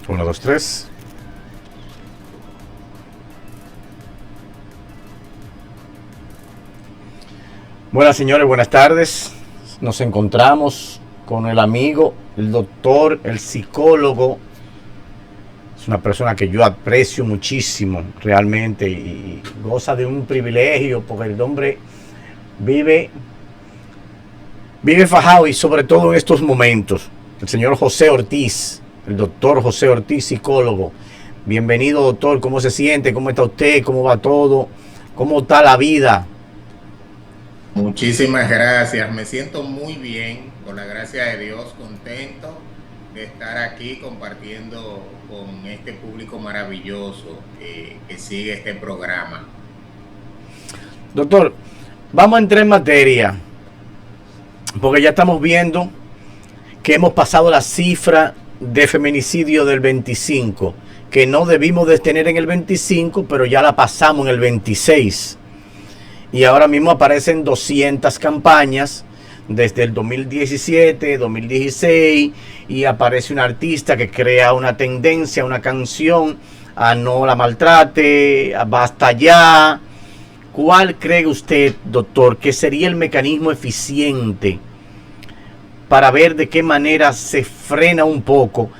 Uno, dos, tres. Buenas señores, buenas tardes. Nos encontramos con el amigo, el doctor, el psicólogo. Es una persona que yo aprecio muchísimo realmente y goza de un privilegio porque el hombre vive, vive fajado y sobre todo en estos momentos. El señor José Ortiz, el doctor José Ortiz, psicólogo. Bienvenido doctor, ¿cómo se siente? ¿Cómo está usted? ¿Cómo va todo? ¿Cómo está la vida? Muchísimas gracias, me siento muy bien, por la gracia de Dios, contento de estar aquí compartiendo con este público maravilloso que sigue este programa. Doctor, vamos a entrar en materia, porque ya estamos viendo que hemos pasado la cifra de feminicidio del 25, que no debimos de tener en el 25, pero ya la pasamos en el 26. Y ahora mismo aparecen 200 campañas desde el 2017, 2016, y aparece un artista que crea una tendencia, una canción a no la maltrate, a basta ya. ¿Cuál cree usted, doctor, que sería el mecanismo eficiente para ver de qué manera se frena un poco,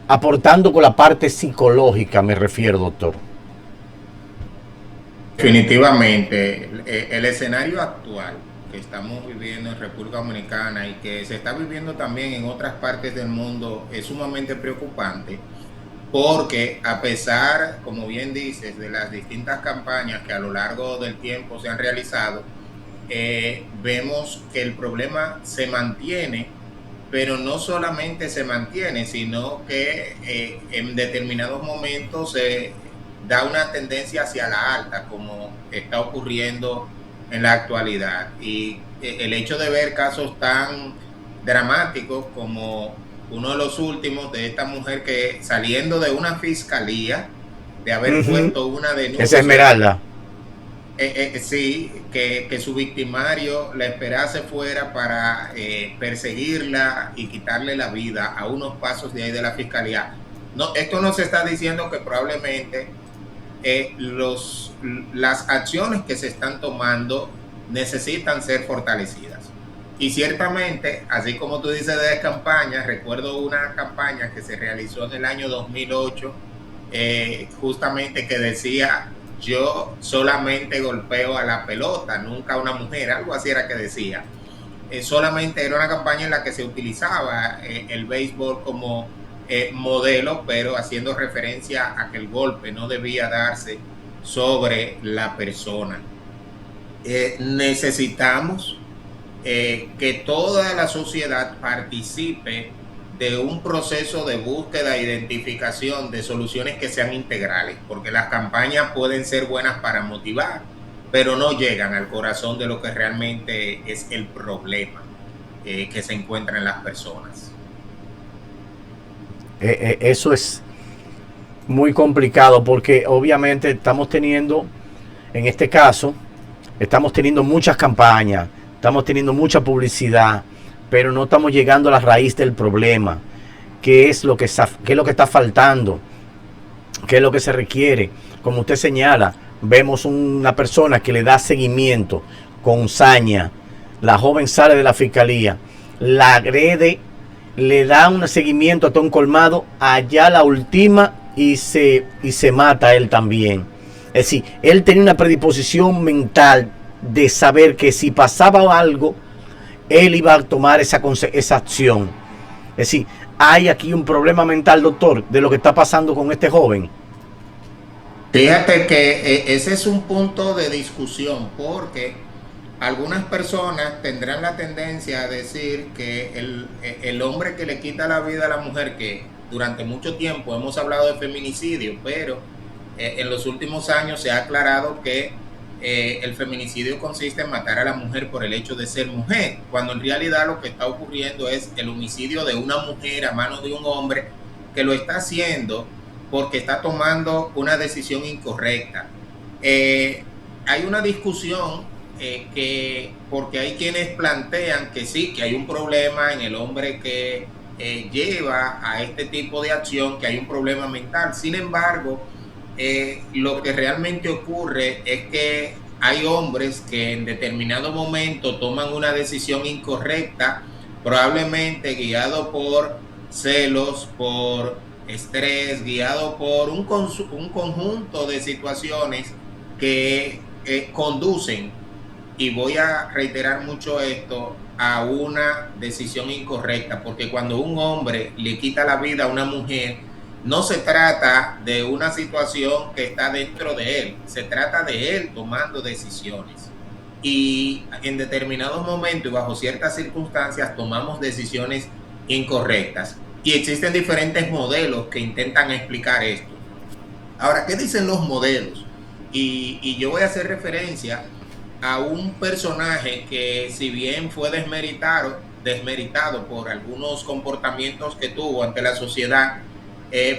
aportando con la parte psicológica, me refiero, doctor? Definitivamente, el escenario actual que estamos viviendo en República Dominicana y que se está viviendo también en otras partes del mundo es sumamente preocupante. Porque a pesar, como bien dices, de las distintas campañas que a lo largo del tiempo se han realizado, vemos que el problema se mantiene, pero no solamente se mantiene, sino que en determinados momentos se da una tendencia hacia la alta, como está ocurriendo en la actualidad. Y el hecho de ver casos tan dramáticos como uno de los últimos de esta mujer que saliendo de una fiscalía, de haber Ujú. puesto una Esa denuncia, Esmeralda. sí, que su victimario la esperase fuera para perseguirla y quitarle la vida a unos pasos de ahí de la fiscalía. No, esto no se está diciendo que probablemente las acciones que se están tomando necesitan ser fortalecidas. Y ciertamente, así como tú dices de campañas, recuerdo una campaña que se realizó en el año 2008, justamente que decía, yo solamente golpeo a la pelota, nunca a una mujer, algo así era que decía. Solamente era una campaña en la que se utilizaba el béisbol como modelo, pero haciendo referencia a que el golpe no debía darse sobre la persona. Necesitamos que toda la sociedad participe de un proceso de búsqueda e identificación de soluciones que sean integrales, porque las campañas pueden ser buenas para motivar, pero no llegan al corazón de lo que realmente es el problema que se encuentra en las personas. Eso es muy complicado porque obviamente estamos teniendo, en este caso, estamos teniendo muchas campañas, estamos teniendo mucha publicidad, pero no estamos llegando a la raíz del problema. ¿Qué es lo que qué es lo que está faltando? ¿Qué es lo que se requiere? Como usted señala, vemos una persona que le da seguimiento con saña. La joven sale de la fiscalía, la agrede, le da un seguimiento hasta un colmado, allá la ultima y se mata él también. Es decir, él tenía una predisposición mental de saber que si pasaba algo, él iba a tomar esa acción. Es decir, hay aquí un problema mental, doctor, de lo que está pasando con este joven. Fíjate que ese es un punto de discusión porque algunas personas tendrán la tendencia a decir que el hombre que le quita la vida a la mujer, que durante mucho tiempo hemos hablado de feminicidio, pero en los últimos años se ha aclarado que el feminicidio consiste en matar a la mujer por el hecho de ser mujer, cuando en realidad lo que está ocurriendo es el homicidio de una mujer a manos de un hombre que lo está haciendo porque está tomando una decisión incorrecta. Hay una discusión porque hay quienes plantean que sí, que hay un problema en el hombre que lleva a este tipo de acción, que hay un problema mental. Sin embargo, lo que realmente ocurre es que hay hombres que en determinado momento toman una decisión incorrecta, probablemente guiado por celos, por estrés, guiado por un conjunto de situaciones que conducen, y voy a reiterar mucho esto, a una decisión incorrecta, porque cuando un hombre le quita la vida a una mujer, no se trata de una situación que está dentro de él, se trata de él tomando decisiones. Y en determinados momentos y bajo ciertas circunstancias tomamos decisiones incorrectas. Y existen diferentes modelos que intentan explicar esto. Ahora, ¿qué dicen los modelos? Y yo voy a hacer referencia a un personaje que, si bien fue desmeritado por algunos comportamientos que tuvo ante la sociedad,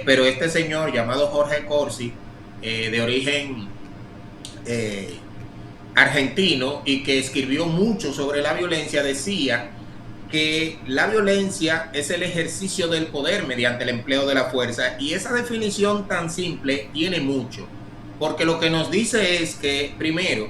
pero este señor llamado Jorge Corsi, de origen argentino, y que escribió mucho sobre la violencia, decía que la violencia es el ejercicio del poder mediante el empleo de la fuerza, y esa definición tan simple tiene mucho, porque lo que nos dice es que, primero,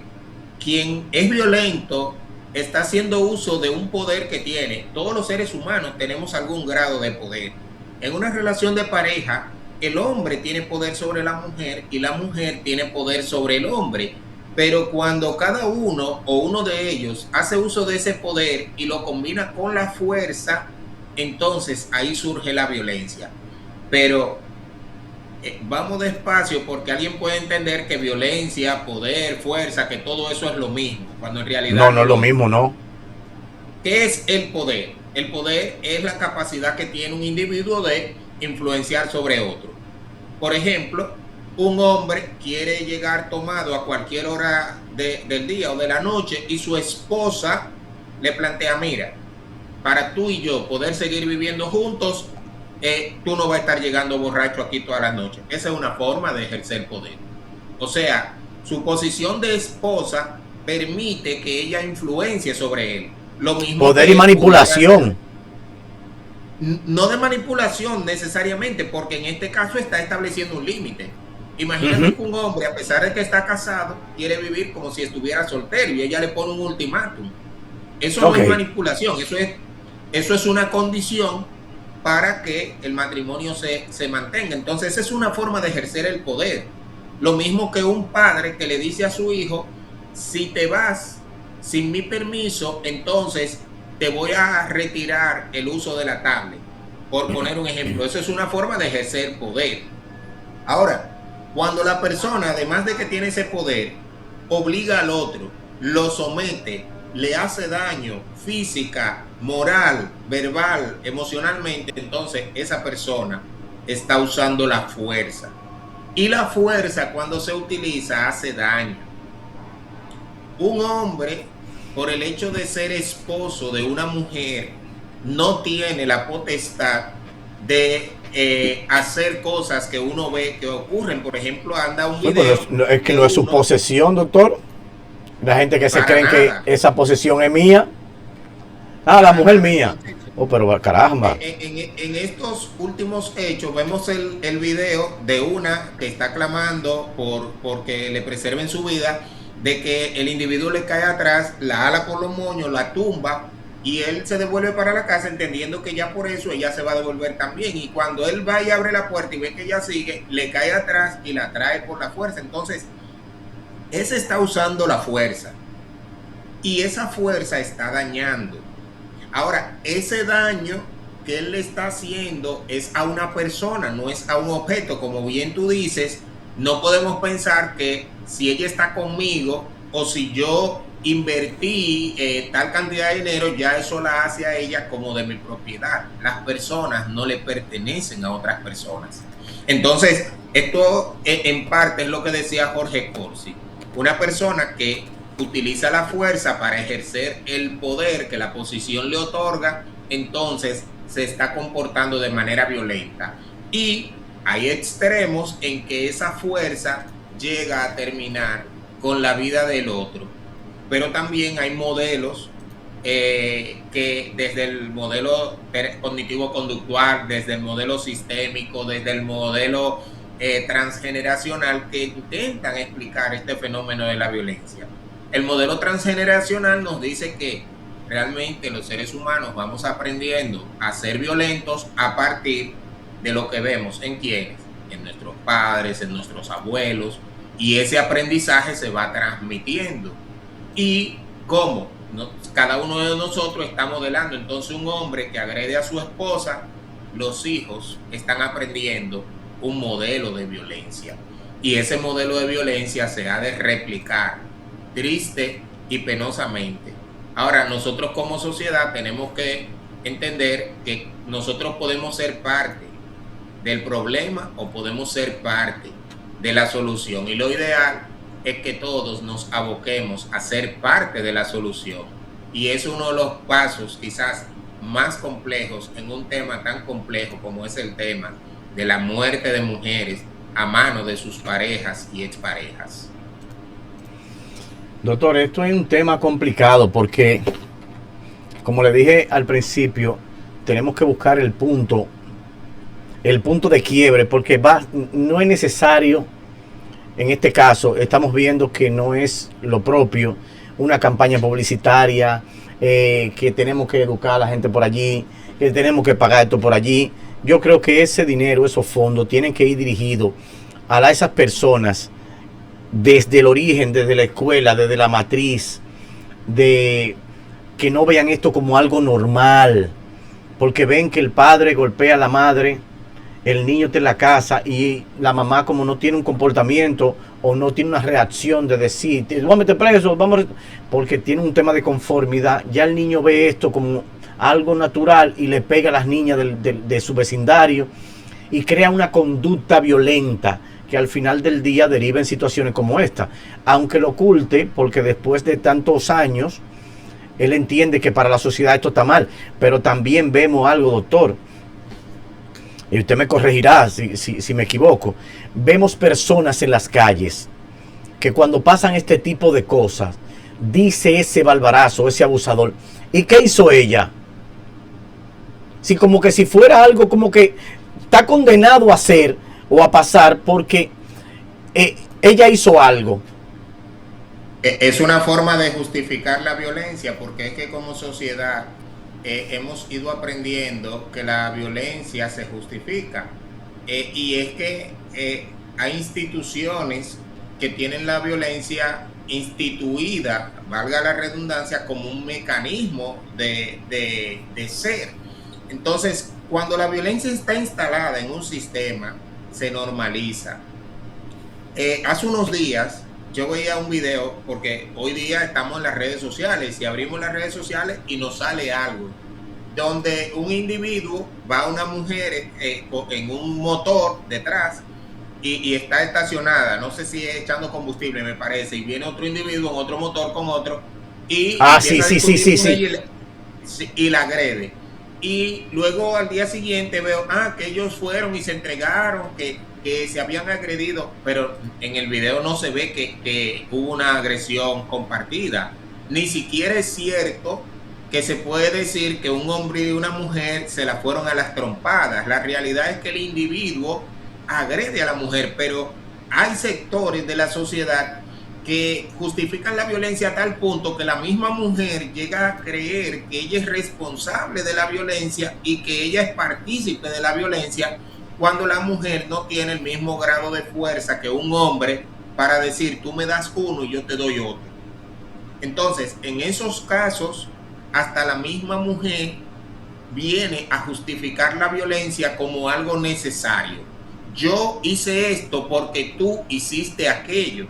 quien es violento está haciendo uso de un poder que tiene. Todos los seres humanos tenemos algún grado de poder. En una relación de pareja, el hombre tiene poder sobre la mujer y la mujer tiene poder sobre el hombre. Pero cuando cada uno o uno de ellos hace uso de ese poder y lo combina con la fuerza, entonces ahí surge la violencia. Pero vamos despacio, porque alguien puede entender que violencia, poder, fuerza, que todo eso es lo mismo, cuando en realidad no es lo mismo, no. ¿Qué es el poder? El poder es la capacidad que tiene un individuo de influenciar sobre otro. Por ejemplo, un hombre quiere llegar tomado a cualquier hora del día o de la noche, y su esposa le plantea: mira, para tú y yo poder seguir viviendo juntos, tú no vas a estar llegando borracho aquí toda la noche. Esa es una forma de ejercer poder. O sea, su posición de esposa permite que ella influencie sobre él. Lo mismo poder y manipulación. No de manipulación necesariamente, porque en este caso está estableciendo un límite. Imagínate que un hombre, a pesar de que está casado, quiere vivir como si estuviera soltero, y ella le pone un ultimátum. Eso no es manipulación, eso es una condición para que el matrimonio se mantenga. Entonces, esa es una forma de ejercer el poder. Lo mismo que un padre que le dice a su hijo: si te vas sin mi permiso, entonces te voy a retirar el uso de la tablet, por poner un ejemplo. Eso es una forma de ejercer poder. Ahora, cuando la persona, además de que tiene ese poder, obliga al otro, lo somete, le hace daño física, moral, verbal, emocionalmente, entonces esa persona está usando la fuerza. Y la fuerza, cuando se utiliza, hace daño. Un hombre, por el hecho de ser esposo de una mujer, no tiene la potestad de hacer cosas que uno ve que ocurren. Por ejemplo, anda un video. Es que no es su posesión, doctor. La gente que se cree que esa posesión es mía. La mujer mía. Oh, pero caramba. En estos últimos hechos vemos el video de una que está clamando porque le preserven su vida, de que el individuo le cae atrás, la ala por los moños, la tumba, y él se devuelve para la casa, entendiendo que ya por eso ella se va a devolver también. Y cuando él va y abre la puerta y ve que ella sigue, le cae atrás y la trae por la fuerza. Entonces, ese está usando la fuerza, y esa fuerza está dañando. Ahora, ese daño que él le está haciendo es a una persona, no es a un objeto. Como bien tú dices, no podemos pensar que si ella está conmigo, o si yo invertí tal cantidad de dinero, ya eso la hace a ella como de mi propiedad. Las personas no le pertenecen a otras personas. Entonces, esto en parte es lo que decía Jorge Corsi. Una persona que utiliza la fuerza para ejercer el poder que la posición le otorga, entonces se está comportando de manera violenta. Y hay extremos en que esa fuerza llega a terminar con la vida del otro. Pero también hay modelos que desde el modelo cognitivo-conductual, desde el modelo sistémico, desde el modelo transgeneracional, que intentan explicar este fenómeno de la violencia. El modelo transgeneracional nos dice que realmente los seres humanos vamos aprendiendo a ser violentos a partir de lo que vemos en quienes, en nuestros padres, en nuestros abuelos, y ese aprendizaje se va transmitiendo. Y cómo cada uno de nosotros está modelando. Entonces, un hombre que agrede a su esposa, los hijos están aprendiendo un modelo de violencia, y ese modelo de violencia se ha de replicar triste y penosamente. Ahora, nosotros como sociedad tenemos que entender que nosotros podemos ser parte del problema o podemos ser parte de la solución, y lo ideal es que todos nos aboquemos a ser parte de la solución, y es uno de los pasos quizás más complejos en un tema tan complejo como es el tema de la muerte de mujeres a manos de sus parejas y exparejas. Doctor, esto es un tema complicado porque, como le dije al principio, tenemos que buscar el punto de quiebre, porque no es necesario. En este caso, estamos viendo que no es lo propio una campaña publicitaria, que tenemos que educar a la gente por allí, que tenemos que pagar esto por allí. Yo creo que ese dinero, esos fondos, tienen que ir dirigidos a esas personas desde el origen, desde la escuela, desde la matriz, de que no vean esto como algo normal, porque ven que el padre golpea a la madre, el niño está en la casa y la mamá, como no tiene un comportamiento o no tiene una reacción de decir, vamos a meter preso, porque tiene un tema de conformidad, ya el niño ve esto como algo natural y le pega a las niñas de su vecindario y crea una conducta violenta que al final del día deriva en situaciones como esta, aunque lo oculte, porque después de tantos años él entiende que para la sociedad esto está mal. Pero también vemos algo, doctor, y usted me corregirá si me equivoco. Vemos personas en las calles que cuando pasan este tipo de cosas, dice ese barbarazo, ese abusador, ¿y qué hizo ella? Si como que si fuera algo como que está condenado a hacer o a pasar porque ella hizo algo. Es una forma de justificar la violencia, porque es que como sociedad hemos ido aprendiendo que la violencia se justifica, y es que hay instituciones que tienen la violencia instituida, valga la redundancia, como un mecanismo de ser. Entonces, cuando la violencia está instalada en un sistema, se normaliza. Hace unos días yo veía un video, porque hoy día estamos en las redes sociales y abrimos las redes sociales y nos sale algo donde un individuo va a una mujer en un motor detrás y está estacionada, no sé si es echando combustible, me parece, y viene otro individuo en otro motor con otro y y la agrede. Y luego al día siguiente veo que ellos fueron y se entregaron, que se habían agredido, pero en el video no se ve que hubo una agresión compartida. Ni siquiera es cierto que se puede decir que un hombre y una mujer se la fueron a las trompadas. La realidad es que el individuo agrede a la mujer, pero hay sectores de la sociedad que justifican la violencia a tal punto que la misma mujer llega a creer que ella es responsable de la violencia y que ella es partícipe de la violencia, cuando la mujer no tiene el mismo grado de fuerza que un hombre para decir, tú me das uno y yo te doy otro. Entonces, en esos casos, hasta la misma mujer viene a justificar la violencia como algo necesario. Yo hice esto porque tú hiciste aquello.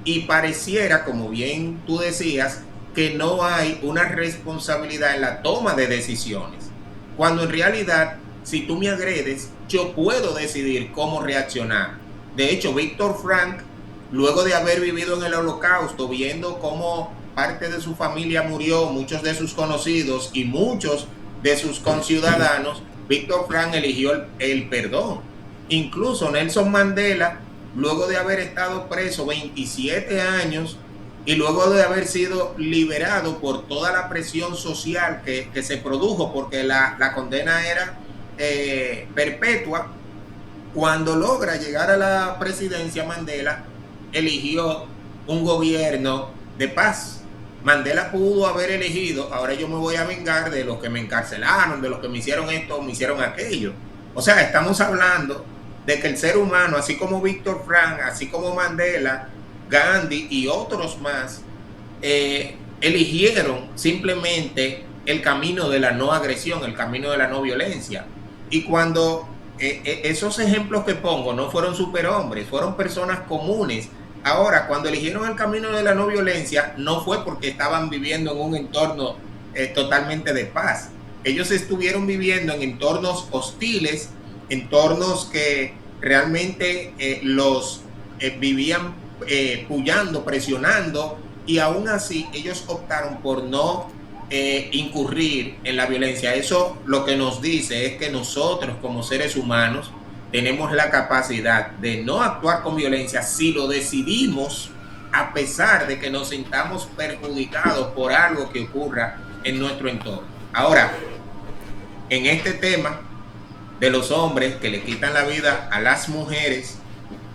Y pareciera, como bien tú decías, que no hay una responsabilidad en la toma de decisiones, cuando en realidad, si tú me agredes, yo puedo decidir cómo reaccionar. De hecho, Víctor Frank, luego de haber vivido en el Holocausto, viendo cómo parte de su familia murió, muchos de sus conocidos y muchos de sus conciudadanos, Víctor Frank eligió el perdón. Incluso Nelson Mandela, luego de haber estado preso 27 años, y luego de haber sido liberado por toda la presión social que se produjo, porque la condena era perpetua, cuando logra llegar a la presidencia, Mandela eligió un gobierno de paz. Mandela pudo haber elegido, ahora yo me voy a vengar de los que me encarcelaron, de los que me hicieron esto, me hicieron aquello. O sea, estamos hablando de que el ser humano, así como Víctor Frank, así como Mandela, Gandhi y otros más, eligieron simplemente el camino de la no agresión, el camino de la no violencia. Y cuando esos ejemplos que pongo no fueron superhombres, fueron personas comunes. Ahora, cuando eligieron el camino de la no violencia, no fue porque estaban viviendo en un entorno totalmente de paz. Ellos estuvieron viviendo en entornos hostiles, entornos que realmente los vivían puyando, presionando, y aún así ellos optaron por no incurrir en la violencia. Eso lo que nos dice es que nosotros como seres humanos tenemos la capacidad de no actuar con violencia si lo decidimos, a pesar de que nos sintamos perjudicados por algo que ocurra en nuestro entorno. Ahora, en este tema de los hombres que le quitan la vida a las mujeres,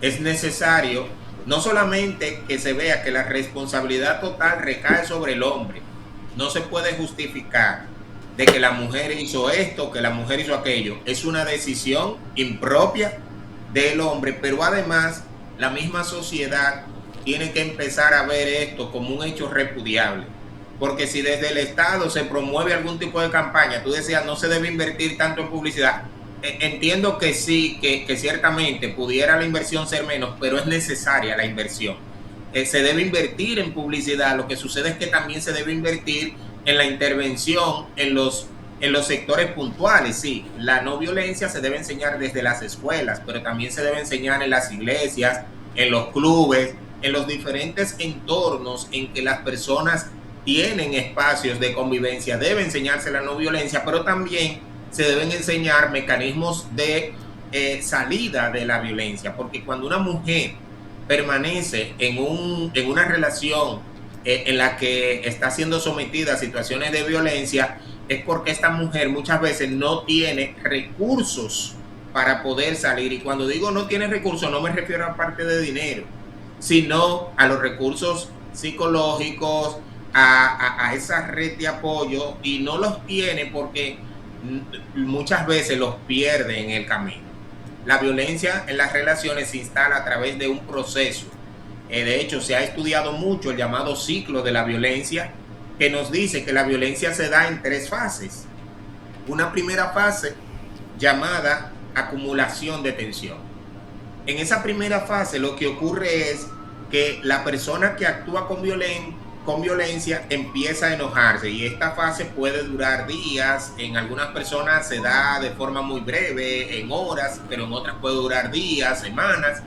es necesario no solamente que se vea que la responsabilidad total recae sobre el hombre. No se puede justificar de que la mujer hizo esto, que la mujer hizo aquello. Es una decisión impropia del hombre, pero además la misma sociedad tiene que empezar a ver esto como un hecho repudiable. Porque si desde el Estado se promueve algún tipo de campaña, tú decías, no se debe invertir tanto en publicidad. Entiendo que sí, que ciertamente pudiera la inversión ser menos, pero es necesaria la inversión. Se debe invertir en publicidad. Lo que sucede es que también se debe invertir en la intervención en los sectores puntuales. Sí, la no violencia se debe enseñar desde las escuelas, pero también se debe enseñar en las iglesias, en los clubes, en los diferentes entornos en que las personas tienen espacios de convivencia. Debe enseñarse la no violencia, pero también se deben enseñar mecanismos de salida de la violencia, porque cuando una mujer permanece en una relación en la que está siendo sometida a situaciones de violencia, es porque esta mujer muchas veces no tiene recursos para poder salir. Y cuando digo no tiene recursos, no me refiero a parte de dinero, sino a los recursos psicológicos, a esa red de apoyo, y no los tiene porque muchas veces los pierde en el camino. La violencia en las relaciones se instala a través de un proceso. De hecho, se ha estudiado mucho el llamado ciclo de la violencia, que nos dice que la violencia se da en 3 fases. Una primera fase llamada acumulación de tensión. En esa primera fase lo que ocurre es que la persona que actúa con violencia empieza a enojarse, y esta fase puede durar días. En algunas personas se da de forma muy breve, en horas, pero en otras puede durar días, semanas.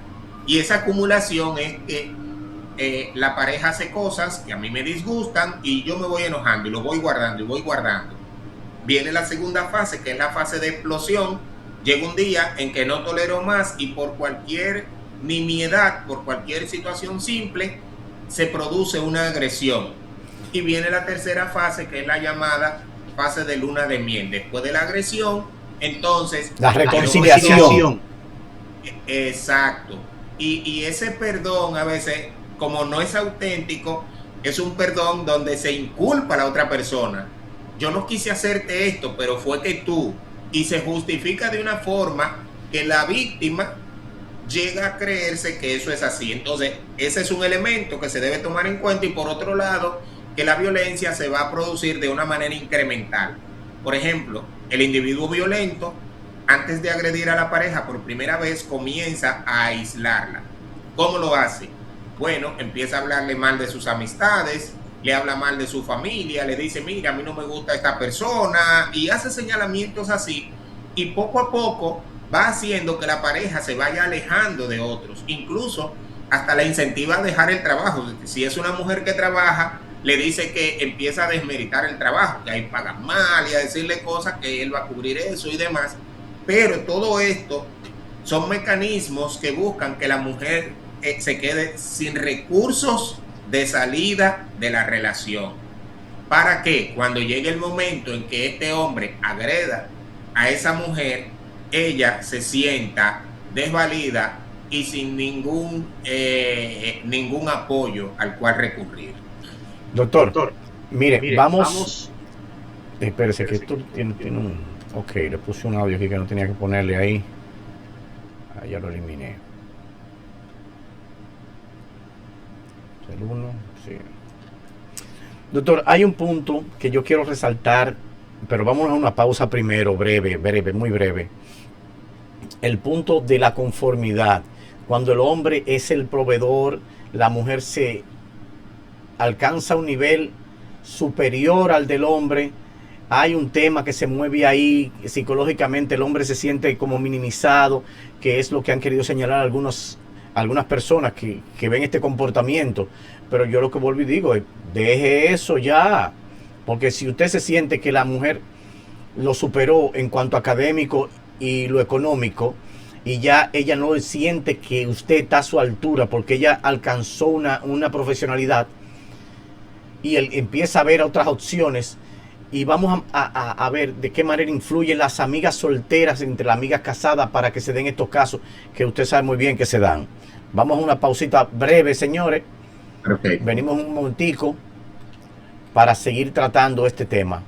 Y esa acumulación es que la pareja hace cosas que a mí me disgustan y yo me voy enojando y lo voy guardando y voy guardando. Viene la segunda fase, que es la fase de explosión. Llega un día en que no tolero más y por cualquier nimiedad, por cualquier situación simple, se produce una agresión. Y viene la tercera fase, que es la llamada fase de luna de miel. Después de la agresión, entonces la reconciliación. Exacto. Y ese perdón, a veces, como no es auténtico, es un perdón donde se inculpa a la otra persona. Yo no quise hacerte esto, pero fue que tú. Y se justifica de una forma que la víctima llega a creerse que eso es así. Entonces, ese es un elemento que se debe tomar en cuenta. Y por otro lado, que la violencia se va a producir de una manera incremental. Por ejemplo, el individuo violento, antes de agredir a la pareja por primera vez, comienza a aislarla. ¿Cómo lo hace? Bueno, empieza a hablarle mal de sus amistades, le habla mal de su familia, le dice, mira, a mí no me gusta esta persona, y hace señalamientos así, y poco a poco va haciendo que la pareja se vaya alejando de otros. Incluso hasta la incentiva a dejar el trabajo. Si es una mujer que trabaja, le dice que empieza a desmeritar el trabajo, que ahí pagan mal, y a decirle cosas que él va a cubrir eso y demás. Pero todo esto son mecanismos que buscan que la mujer se quede sin recursos de salida de la relación, para que cuando llegue el momento en que este hombre agreda a esa mujer, ella se sienta desvalida y sin ningún apoyo al cual recurrir. Doctor, mire, vamos. Espérese, que esto tiene un... Ok, le puse un audio aquí que no tenía que ponerle ahí. Ya lo eliminé. El 1, sí. Doctor, hay un punto que yo quiero resaltar, pero vamos a una pausa primero, breve, muy breve. El punto de la conformidad. Cuando el hombre es el proveedor, la mujer se alcanza un nivel superior al del hombre. Hay un tema que se mueve ahí psicológicamente, el hombre se siente como minimizado, que es lo que han querido señalar algunas personas que ven este comportamiento. Pero yo lo que vuelvo y digo es, deje eso ya, porque si usted se siente que la mujer lo superó en cuanto a académico y lo económico, y ya ella no siente que usted está a su altura porque ella alcanzó una profesionalidad, y él empieza a ver otras opciones. Y vamos a ver de qué manera influyen las amigas solteras entre las amigas casadas para que se den estos casos que usted sabe muy bien que se dan. Vamos a una pausita breve, señores. Perfecto. Venimos un momentico para seguir tratando este tema.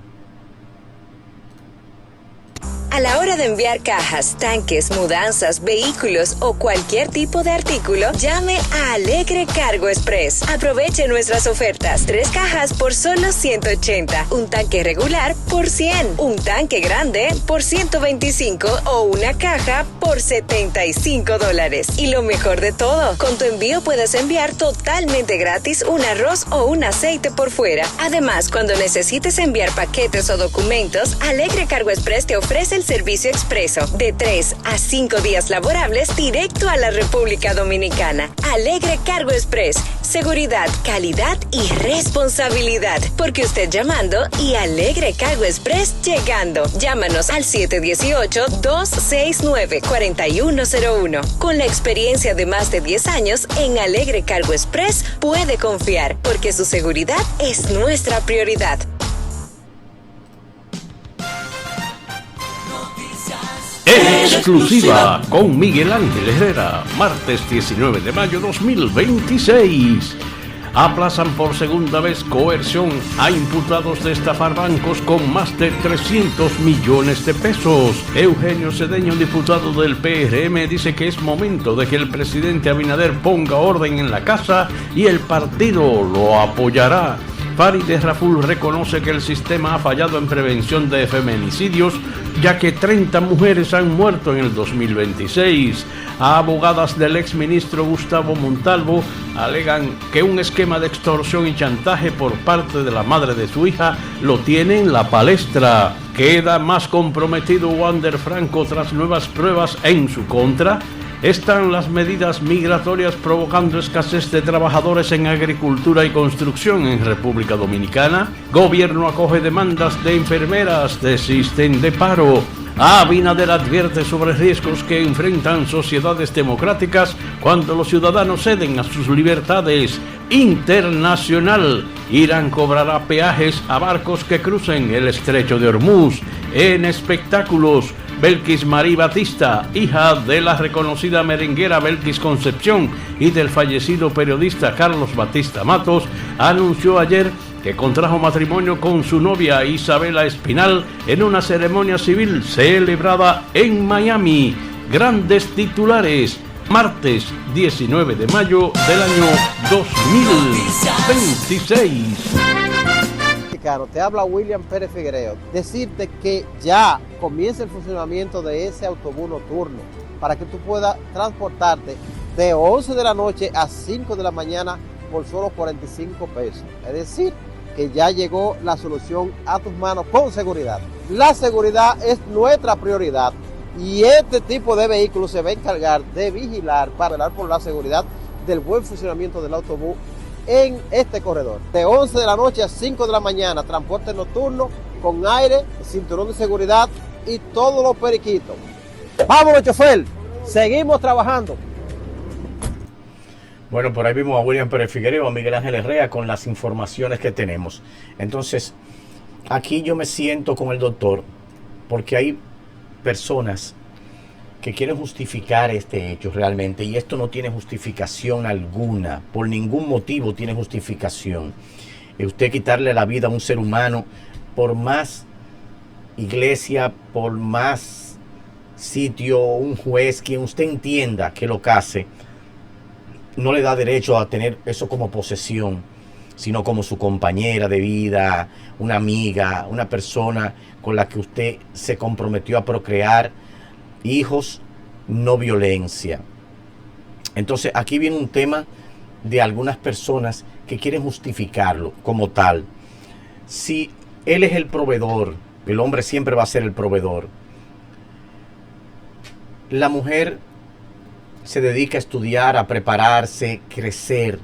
A la hora de enviar cajas, tanques, mudanzas, vehículos o cualquier tipo de artículo, llame a Alegre Cargo Express. Aproveche nuestras ofertas. 3 cajas por solo $180, un tanque regular por $100, un tanque grande por $125 o una caja por $75. Y lo mejor de todo, con tu envío puedes enviar totalmente gratis un arroz o un aceite por fuera. Además, cuando necesites enviar paquetes o documentos, Alegre Cargo Express te ofrece el servicio expreso de 3 a 5 días laborables directo a la República Dominicana. Alegre Cargo Express, seguridad, calidad y responsabilidad. Porque usted llamando y Alegre Cargo Express llegando. Llámanos al 718-269-4101. Con la experiencia de más de 10 años en Alegre Cargo Express puede confiar, porque su seguridad es nuestra prioridad. Exclusiva con Miguel Ángel Herrera, martes 19 de mayo 2026. Aplazan por segunda vez coerción a imputados de estafar bancos con más de 300 millones de pesos. Eugenio Cedeño, diputado del PRM, dice que es momento de que el presidente Abinader ponga orden en la casa y el partido lo apoyará. Farideh Raful reconoce que el sistema ha fallado en prevención de feminicidios, ya que 30 mujeres han muerto en el 2026. Abogadas del exministro Gustavo Montalvo alegan que un esquema de extorsión y chantaje por parte de la madre de su hija lo tiene en la palestra. ¿Queda más comprometido Wander Franco tras nuevas pruebas en su contra? ¿Están las medidas migratorias provocando escasez de trabajadores en agricultura y construcción en República Dominicana? Gobierno acoge demandas de enfermeras, desisten de paro. Abinader advierte sobre riesgos que enfrentan sociedades democráticas cuando los ciudadanos ceden a sus libertades. Internacional. Irán cobrará peajes a barcos que crucen el estrecho de Hormuz. En espectáculos, Belkis Marí Batista, hija de la reconocida merenguera Belkis Concepción y del fallecido periodista Carlos Batista Matos, anunció ayer que contrajo matrimonio con su novia Isabela Espinal en una ceremonia civil celebrada en Miami. Grandes titulares, martes 19 de mayo del año 2026. Te habla William Pérez Figuereo. Decirte que ya comienza el funcionamiento de ese autobús nocturno para que tú puedas transportarte de 11 de la noche a 5 de la mañana por solo 45 pesos. Es decir, que ya llegó la solución a tus manos con seguridad. La seguridad es nuestra prioridad y este tipo de vehículos se va a encargar de vigilar para velar por la seguridad del buen funcionamiento del autobús en este corredor. De 11 de la noche a 5 de la mañana, transporte nocturno con aire, cinturón de seguridad y todos los periquitos. ¡Vámonos, chofer! Seguimos trabajando. Bueno, por ahí vimos a William Pérez Figueroa, a Miguel Ángel Herrera con las informaciones que tenemos. Entonces, aquí yo me siento con el doctor porque hay personas que quieren justificar este hecho realmente y esto no tiene justificación alguna, por ningún motivo tiene justificación. Usted quitarle la vida a un ser humano, por más iglesia, por más sitio, un juez, quien usted entienda que lo case, no le da derecho a tener eso como posesión, sino como su compañera de vida, una amiga, una persona con la que usted se comprometió a procrear hijos, no violencia. Entonces aquí viene un tema de algunas personas que quieren justificarlo como tal. Si él es el proveedor, el hombre siempre va a ser el proveedor. La mujer se dedica a estudiar, a prepararse, crecer.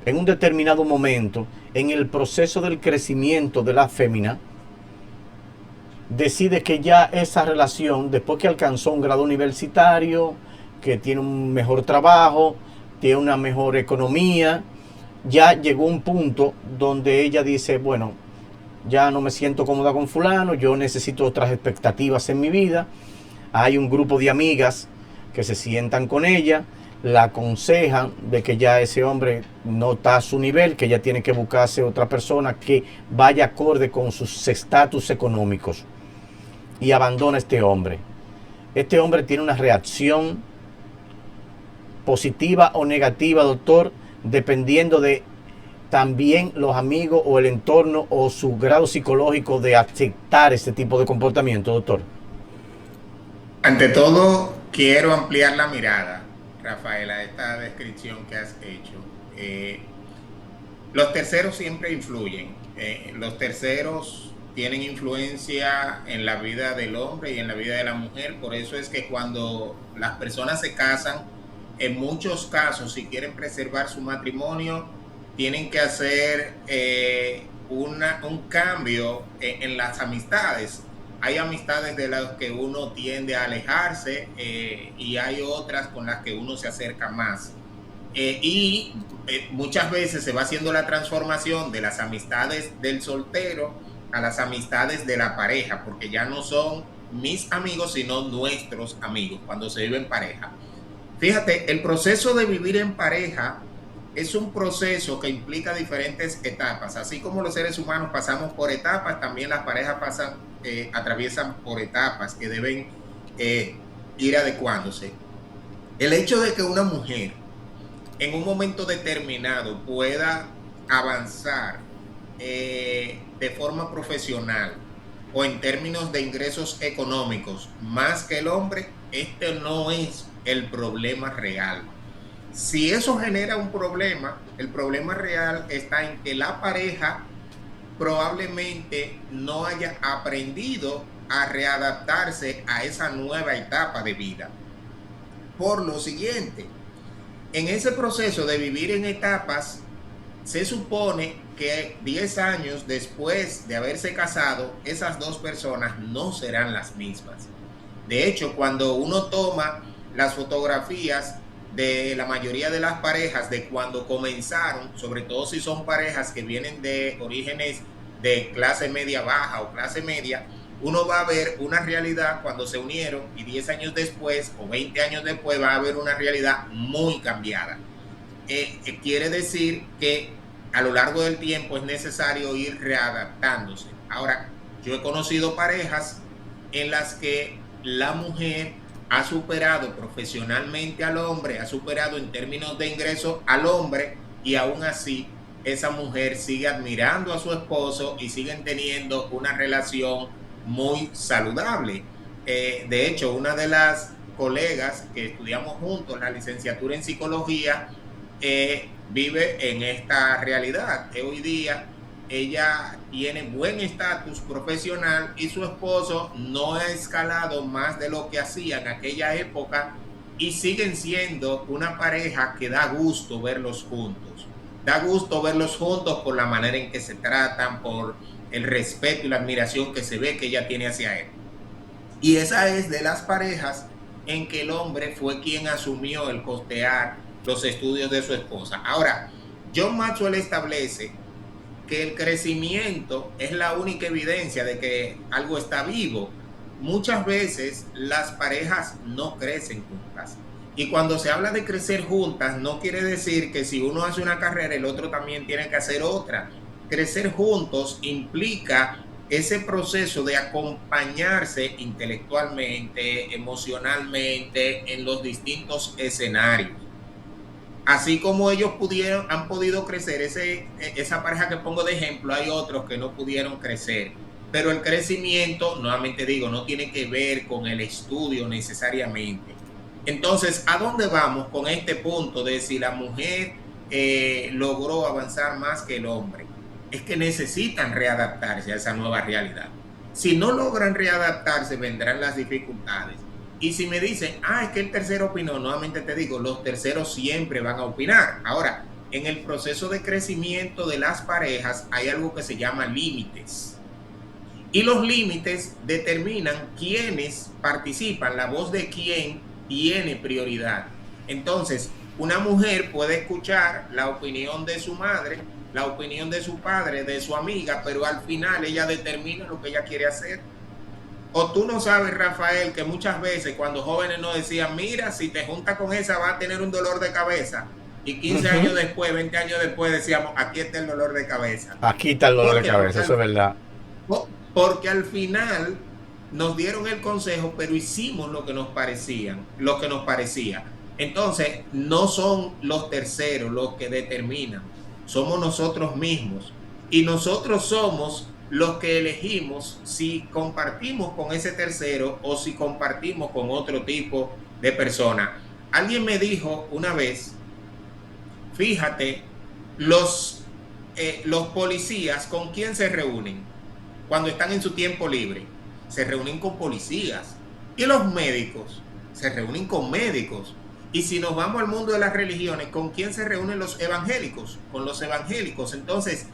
En un determinado momento, en el proceso del crecimiento de la fémina, decide que ya esa relación, después que alcanzó un grado universitario, que tiene un mejor trabajo, tiene una mejor economía, ya llegó un punto donde ella dice, bueno, ya no me siento cómoda con fulano, yo necesito otras expectativas en mi vida. Hay un grupo de amigas que se sientan con ella, la aconsejan de que ya ese hombre no está a su nivel, que ella tiene que buscarse otra persona que vaya acorde con sus estatus económicos, y abandona a este hombre. Este hombre tiene una reacción positiva o negativa, doctor, dependiendo de también los amigos o el entorno o su grado psicológico de aceptar este tipo de comportamiento, doctor. Ante todo, quiero ampliar la mirada, Rafaela, a esta descripción que has hecho. Los terceros siempre influyen. Los terceros tienen influencia en la vida del hombre y en la vida de la mujer. Por eso es que cuando las personas se casan, en muchos casos, si quieren preservar su matrimonio, tienen que hacer un cambio en las amistades. Hay amistades de las que uno tiende a alejarse y hay otras con las que uno se acerca más. Muchas veces se va haciendo la transformación de las amistades del soltero a las amistades de la pareja, porque ya no son mis amigos, sino nuestros amigos cuando se vive en pareja. Fíjate, el proceso de vivir en pareja es un proceso que implica diferentes etapas. Así como los seres humanos pasamos por etapas, también las parejas atraviesan por etapas que deben ir adecuándose. El hecho de que una mujer en un momento determinado pueda avanzar de forma profesional o en términos de ingresos económicos más que el hombre, este no es el problema real. Si eso genera un problema, el problema real está en que la pareja probablemente no haya aprendido a readaptarse a esa nueva etapa de vida. Por lo siguiente, en ese proceso de vivir en etapas, se supone que 10 años después de haberse casado, esas dos personas no serán las mismas. De hecho, cuando uno toma las fotografías de la mayoría de las parejas de cuando comenzaron, sobre todo si son parejas que vienen de orígenes de clase media baja o clase media, uno va a ver una realidad cuando se unieron y 10 años después o 20 años después va a haber una realidad muy cambiada. Quiere decir que a lo largo del tiempo es necesario ir readaptándose. Ahora, yo he conocido parejas en las que la mujer ha superado profesionalmente al hombre, ha superado en términos de ingresos al hombre, y aún así esa mujer sigue admirando a su esposo y siguen teniendo una relación muy saludable. De hecho, una de las colegas que estudiamos juntos la licenciatura en psicología vive en esta realidad. Hoy día ella tiene buen estatus profesional y su esposo no ha escalado más de lo que hacía en aquella época y siguen siendo una pareja que da gusto verlos juntos. Da gusto verlos juntos por la manera en que se tratan, por el respeto y la admiración que se ve que ella tiene hacia él. Y esa es de las parejas en que el hombre fue quien asumió el costear los estudios de su esposa. Ahora, John Maxwell establece que el crecimiento es la única evidencia de que algo está vivo. Muchas veces las parejas no crecen juntas. Y cuando se habla de crecer juntas, no quiere decir que si uno hace una carrera, el otro también tiene que hacer otra. Crecer juntos implica ese proceso de acompañarse intelectualmente, emocionalmente, en los distintos escenarios. Así como ellos han podido crecer, esa pareja que pongo de ejemplo, hay otros que no pudieron crecer. Pero el crecimiento, nuevamente digo, no tiene que ver con el estudio necesariamente. Entonces, ¿a dónde vamos con este punto de si la mujer logró avanzar más que el hombre? Es que necesitan readaptarse a esa nueva realidad. Si no logran readaptarse, vendrán las dificultades. Y si me dicen, es que el tercero opinó, nuevamente te digo, los terceros siempre van a opinar. Ahora, en el proceso de crecimiento de las parejas hay algo que se llama límites. Y los límites determinan quiénes participan, la voz de quién tiene prioridad. Entonces, una mujer puede escuchar la opinión de su madre, la opinión de su padre, de su amiga, pero al final ella determina lo que ella quiere hacer. O tú no sabes, Rafael, que muchas veces cuando jóvenes nos decían, mira, si te juntas con esa vas a tener un dolor de cabeza. Y 15 años después, 20 años después decíamos, aquí está el dolor de cabeza. Aquí está el dolor de cabeza, eso es verdad. Porque al final nos dieron el consejo, pero hicimos lo que nos parecía. Entonces, no son los terceros los que determinan, somos nosotros mismos. Y nosotros somos los que elegimos si compartimos con ese tercero o si compartimos con otro tipo de persona. Alguien me dijo una vez, fíjate, los policías, ¿con quién se reúnen cuando están en su tiempo libre? Se reúnen con policías. Y los médicos se reúnen con médicos. Y si nos vamos al mundo de las religiones, ¿con quién se reúnen los evangélicos? Con los evangélicos. Entonces,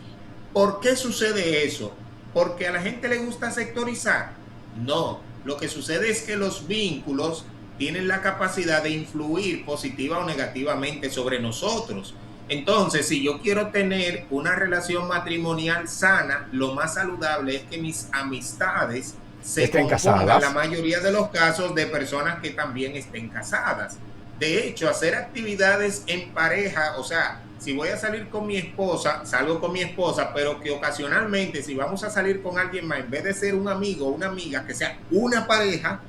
¿por qué sucede eso? ¿Porque a la gente le gusta sectorizar? No, lo que sucede es que los vínculos tienen la capacidad de influir positiva o negativamente sobre nosotros. Entonces, si yo quiero tener una relación matrimonial sana, lo más saludable es que mis amistades se compongan, en la mayoría de los casos, de personas que también estén casadas. De hecho, hacer actividades en pareja, o sea, si voy a salir con mi esposa, salgo con mi esposa, pero que ocasionalmente, si vamos a salir con alguien más, en vez de ser un amigo o una amiga, que sea una pareja,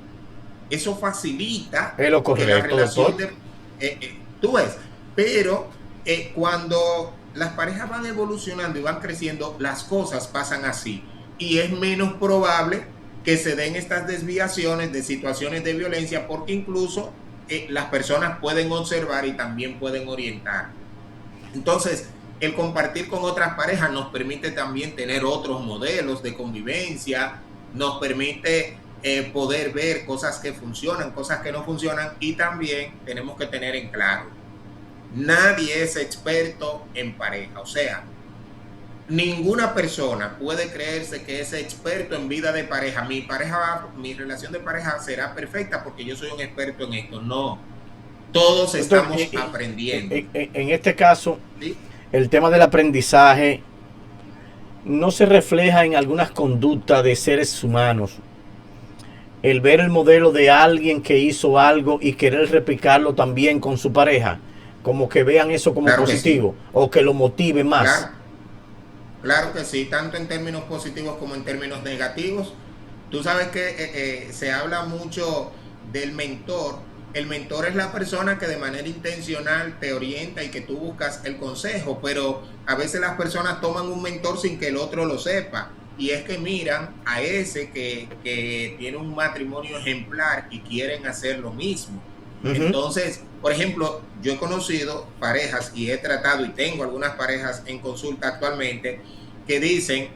eso facilita es lo correcto, que la relación tú ves, pero cuando las parejas van evolucionando y van creciendo, las cosas pasan así. Y es menos probable que se den estas desviaciones de situaciones de violencia, porque incluso las personas pueden observar y también pueden orientar. Entonces, el compartir con otras parejas nos permite también tener otros modelos de convivencia, nos permite poder ver cosas que funcionan, cosas que no funcionan, y también tenemos que tener en claro, nadie es experto en pareja. O sea, ninguna persona puede creerse que es experto en vida de pareja. Mi relación de pareja será perfecta porque yo soy un experto en esto. No, todos estamos aprendiendo. En este caso, ¿sí? El tema del aprendizaje no se refleja en algunas conductas de seres humanos. El ver el modelo de alguien que hizo algo y querer replicarlo también con su pareja, como que vean eso como claro positivo, que sí, o que lo motive más. Claro que sí, tanto en términos positivos como en términos negativos. Tú sabes que se habla mucho del mentor. El mentor es la persona que de manera intencional te orienta y que tú buscas el consejo, pero a veces las personas toman un mentor sin que el otro lo sepa. Y es que miran a ese que tiene un matrimonio ejemplar y quieren hacer lo mismo. Entonces, por ejemplo, yo he conocido parejas y he tratado y tengo algunas parejas en consulta actualmente que dicen,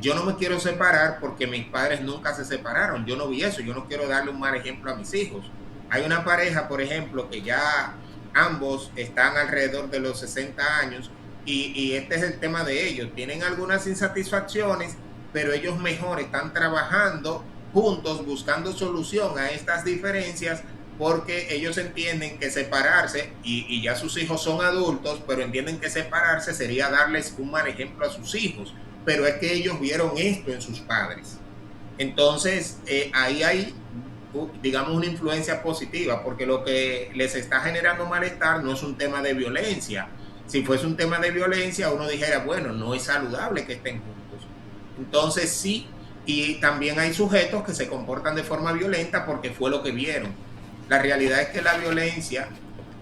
yo no me quiero separar porque mis padres nunca se separaron, yo no vi eso, yo no quiero darle un mal ejemplo a mis hijos. Hay una pareja, por ejemplo, que ya ambos están alrededor de los 60 años y este es el tema de ellos, tienen algunas insatisfacciones, pero ellos mejor están trabajando juntos, buscando solución a estas diferencias, porque ellos entienden que separarse, y ya sus hijos son adultos, pero entienden que separarse sería darles un mal ejemplo a sus hijos, pero es que ellos vieron esto en sus padres. Entonces, ahí hay, digamos, una influencia positiva, porque lo que les está generando malestar no es un tema de violencia. Si fuese un tema de violencia, uno dijera, bueno, no es saludable que estén juntos. Entonces, sí, y también hay sujetos que se comportan de forma violenta porque fue lo que vieron. La realidad es que la violencia,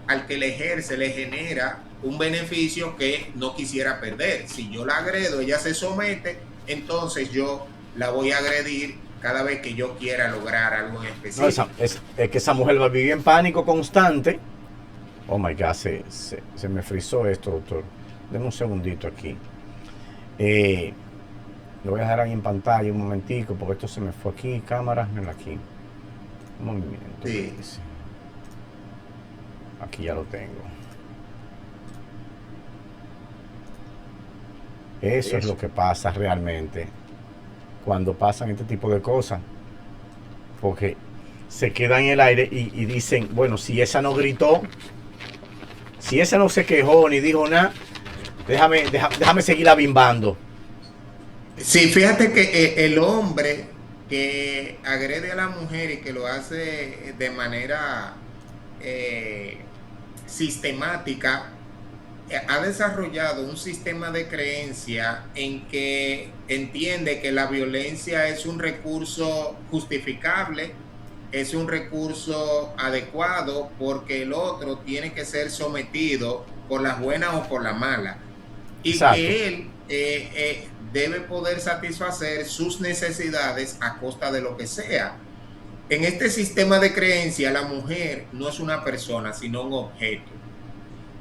al que le ejerce, le genera un beneficio que no quisiera perder. Si yo la agredo, ella se somete, entonces yo la voy a agredir cada vez que yo quiera lograr algo en específico. No, es que esa mujer va a vivir en pánico constante. Oh my God, se me frizó esto, doctor. Deme un segundito aquí. Lo voy a dejar ahí en pantalla un momentico, porque esto se me fue aquí. Cámara, ven aquí. Movimiento. Sí. Aquí ya lo tengo. Eso es lo que pasa realmente cuando pasan este tipo de cosas, porque se quedan en el aire y dicen, bueno, si esa no gritó, si esa no se quejó ni dijo nada, déjame seguirla bimbando. Sí, fíjate que el hombre que agrede a la mujer y que lo hace de manera sistemática, ha desarrollado un sistema de creencia en que entiende que la violencia es un recurso justificable, es un recurso adecuado, porque el otro tiene que ser sometido por las buenas o por las malas. Y exacto, que él debe poder satisfacer sus necesidades a costa de lo que sea. En este sistema de creencia, la mujer no es una persona, sino un objeto.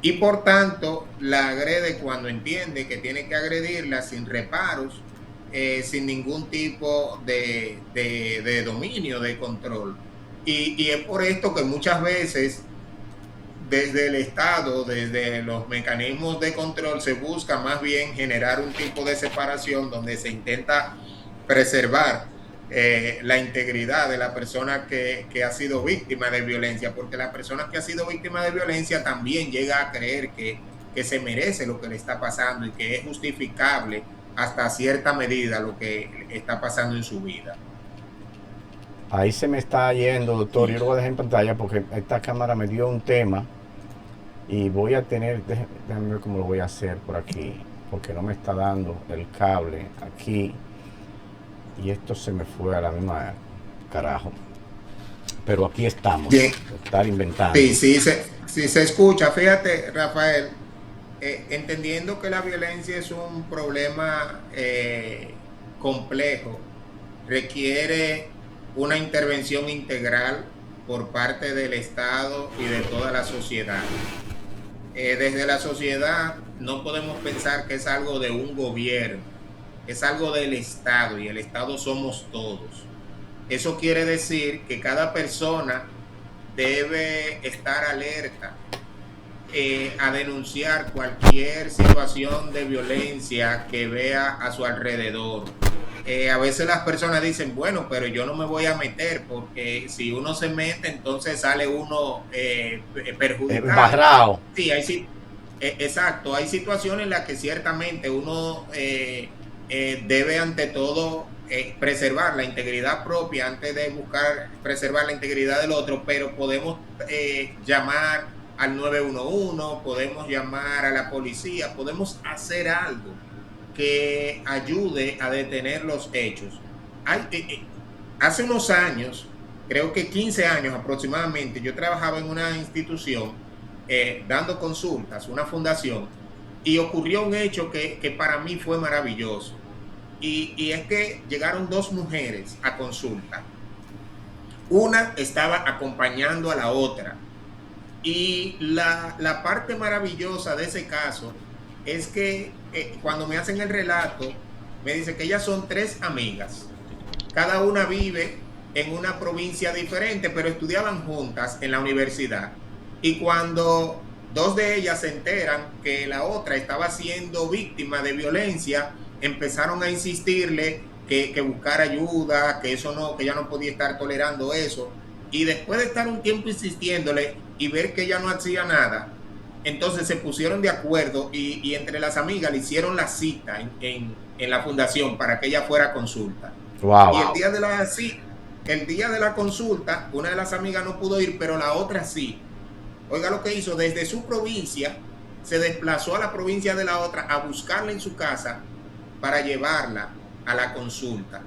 Y por tanto, la agrede cuando entiende que tiene que agredirla sin reparos, sin ningún tipo de dominio, de control. Y es por esto que muchas veces, desde el Estado, desde los mecanismos de control, se busca más bien generar un tipo de separación donde se intenta preservar la integridad de la persona que ha sido víctima de violencia, porque la persona que ha sido víctima de violencia también llega a creer que se merece lo que le está pasando y que es justificable hasta cierta medida lo que está pasando en su vida. Ahí se me está yendo, doctor. Yo lo voy a dejar en pantalla porque esta cámara me dio un tema y voy a tener, déjame ver cómo lo voy a hacer por aquí, porque no me está dando el cable aquí y esto se me fue a la misma carajo. Pero aquí estamos. Bien. Estar inventando. Sí, se escucha. Fíjate, Rafael, entendiendo que la violencia es un problema complejo, requiere una intervención integral por parte del Estado y de toda la sociedad. Desde la sociedad no podemos pensar que es algo de un gobierno, es algo del Estado, y el Estado somos todos. Eso quiere decir que cada persona debe estar alerta a denunciar cualquier situación de violencia que vea a su alrededor. A veces las personas dicen, bueno, pero yo no me voy a meter, porque si uno se mete, entonces sale uno perjudicado. Embarrado. Sí, exacto. Hay situaciones en las que ciertamente uno debe ante todo preservar la integridad propia antes de buscar preservar la integridad del otro, pero podemos llamar al 911, podemos llamar a la policía, podemos hacer algo que ayude a detener los hechos. Hace unos años, creo que 15 años aproximadamente, yo trabajaba en una institución dando consultas, una fundación, y ocurrió un hecho que para mí fue maravilloso. Y es que llegaron dos mujeres a consulta. Una estaba acompañando a la otra. Y la parte maravillosa de ese caso es que cuando me hacen el relato, me dice que ellas son 3 amigas. Cada una vive en una provincia diferente, pero estudiaban juntas en la universidad. Y cuando 2 de ellas se enteran que la otra estaba siendo víctima de violencia, empezaron a insistirle que buscara ayuda, que ella no podía estar tolerando eso. Y después de estar un tiempo insistiéndole y ver que ella no hacía nada, entonces se pusieron de acuerdo y entre las amigas le hicieron la cita en la fundación para que ella fuera a consulta. Wow. Y el día de la consulta, una de las amigas no pudo ir, pero la otra sí. Oiga lo que hizo, desde su provincia se desplazó a la provincia de la otra a buscarla en su casa para llevarla a la consulta.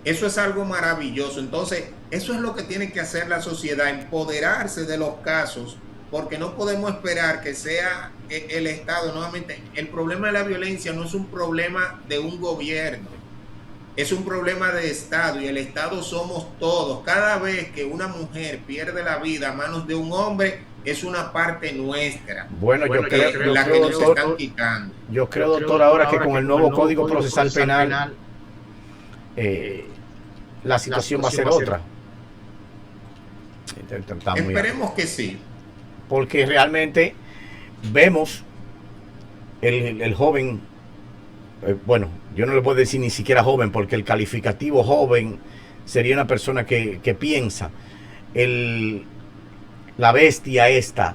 Eso es algo maravilloso. Entonces, eso es lo que tiene que hacer la sociedad, empoderarse de los casos, porque no podemos esperar que sea el Estado. Nuevamente, el problema de la violencia no es un problema de un gobierno, es un problema de Estado, y el Estado somos todos. Cada vez que una mujer pierde la vida a manos de un hombre, es una parte nuestra. Bueno, yo creo, la que nos están quitando. Yo creo, doctor, ahora que con el nuevo Código Procesal Penal, la situación va a ser otra. Esperemos que sí. Porque realmente vemos el joven, bueno, yo no le puedo decir ni siquiera joven, porque el calificativo joven sería una persona que piensa. La bestia esta,